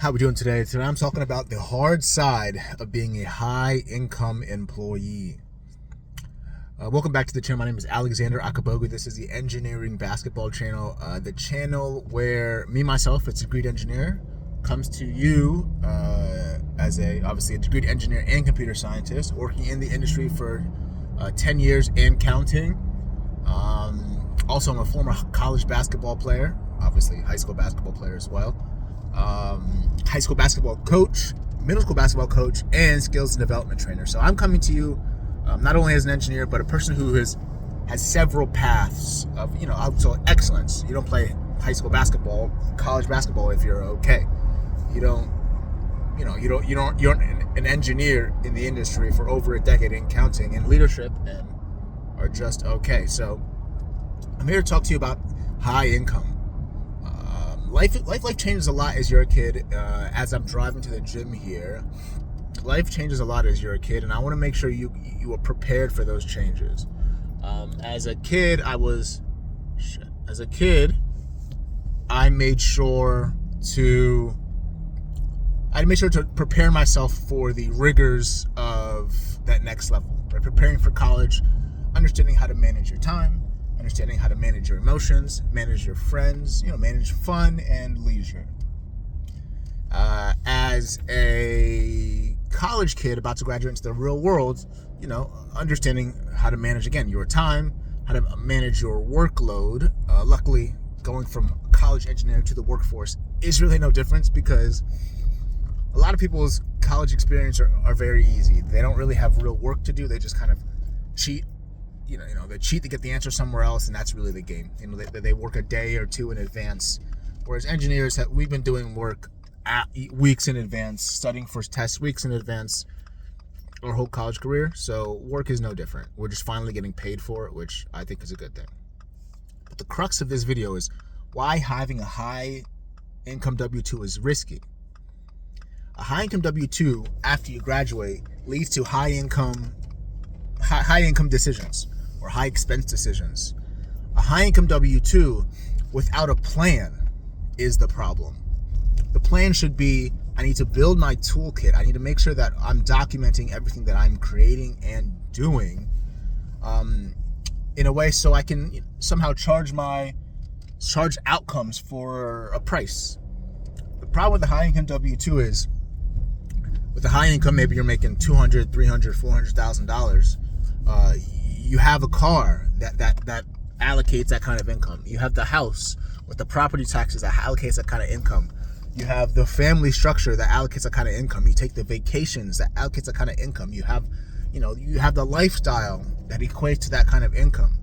How we doing today? Today I'm talking about the hard side of being a high-income employee. Welcome back to the channel. My name is Alexander Akabogu. This is the Engineering Basketball channel, the channel where myself, a degreed engineer, comes to you as obviously a degreed engineer and computer scientist, working in the industry for 10 years and counting. Also, I'm a former college basketball player, obviously high school basketball player as well. High school basketball coach, middle school basketball coach, and skills and development trainer. So I'm coming to you not only as an engineer, but a person who has several paths of, so excellence. You don't play high school basketball, college basketball if you're okay. You're an engineer in the industry for over a decade and counting in leadership and are just okay. So I'm here to talk to you about high income. Life changes a lot as you're a kid. As I'm driving to the gym here, life changes a lot as you're a kid, and I want to make sure you are prepared for those changes. As a kid, I made sure to prepare myself for the rigors of that next level. Right? Preparing for college, understanding how to manage your time, understanding how to manage your emotions, manage your friends, manage fun and leisure. As a college kid about to graduate into the real world, understanding how to manage, again, your time, how to manage your workload. Luckily, going from college engineering to the workforce is really no difference, because a lot of people's college experience are very easy. They don't really have real work to do. They just kind of cheat. They cheat to get the answer somewhere else, and that's really the game. They work a day or two in advance, whereas engineers we've been doing work weeks in advance, studying for tests weeks in advance our whole college career. So work is no different. We're just finally getting paid for it, which I think is a good thing. But the crux of this video is why having a high income W2 is risky. A high income W2 after you graduate leads to high income decisions or high expense decisions. A high income W2 without a plan is the problem. The plan should be, I need to build my toolkit. I need to make sure that I'm documenting everything that I'm creating and doing in a way so I can somehow charge outcomes for a price. The problem with the high income W2 is, with the high income, maybe you're making $200,000, $300,000, $400,000. You have a car that allocates that kind of income. You have the house with the property taxes that allocates that kind of income. You have the family structure that allocates that kind of income. You take the vacations that allocates that kind of income. You have the lifestyle that equates to that kind of income.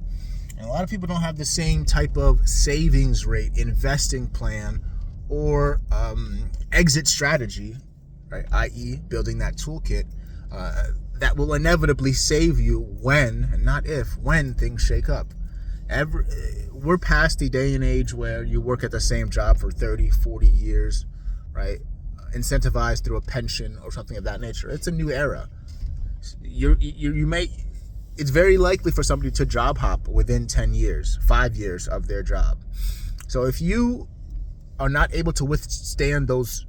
And a lot of people don't have the same type of savings rate, investing plan, or exit strategy, right? I.e., building that toolkit that will inevitably save you when, and not if, when things shake up. We're past the day and age where you work at the same job for 30, 40 years, right? Incentivized through a pension or something of that nature. It's a new era. It's very likely for somebody to job hop within 10 years, 5 years of their job. So if you are not able to withstand those,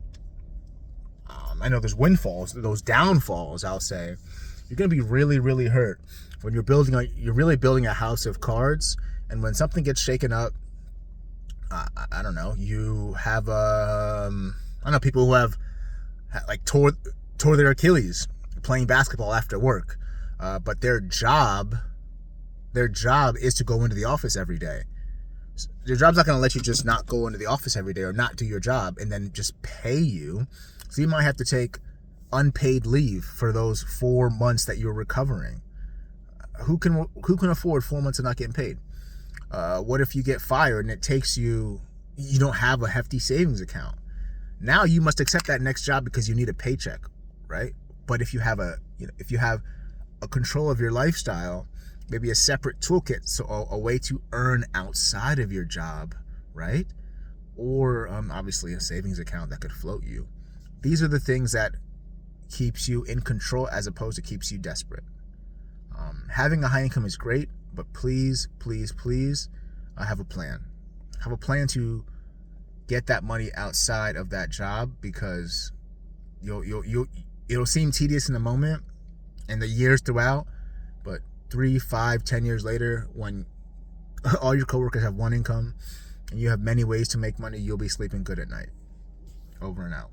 I know there's windfalls, those downfalls, I'll say, you're going to be really, really hurt when you're really building a house of cards. And when something gets shaken up, I don't know, you have, people who have tore their Achilles playing basketball after work. But their job is to go into the office every day. Your job's not going to let you just not go into the office every day or not do your job and then just pay you. So you might have to take unpaid leave for those 4 months that you're recovering. Who can afford 4 months of not getting paid? What if you get fired and it takes you don't have a hefty savings account? Now you must accept that next job because you need a paycheck, right? But if you have a control of your lifestyle, maybe a separate toolkit, so a way to earn outside of your job, right? Or obviously a savings account that could float you. These are the things that keeps you in control as opposed to keeps you desperate. Having a high income is great, but please, please, please have a plan. Have a plan to get that money outside of that job, because it'll seem tedious in the moment and the years throughout, but 3, 5, 10 years later, when all your coworkers have one income and you have many ways to make money, you'll be sleeping good at night. Over and out.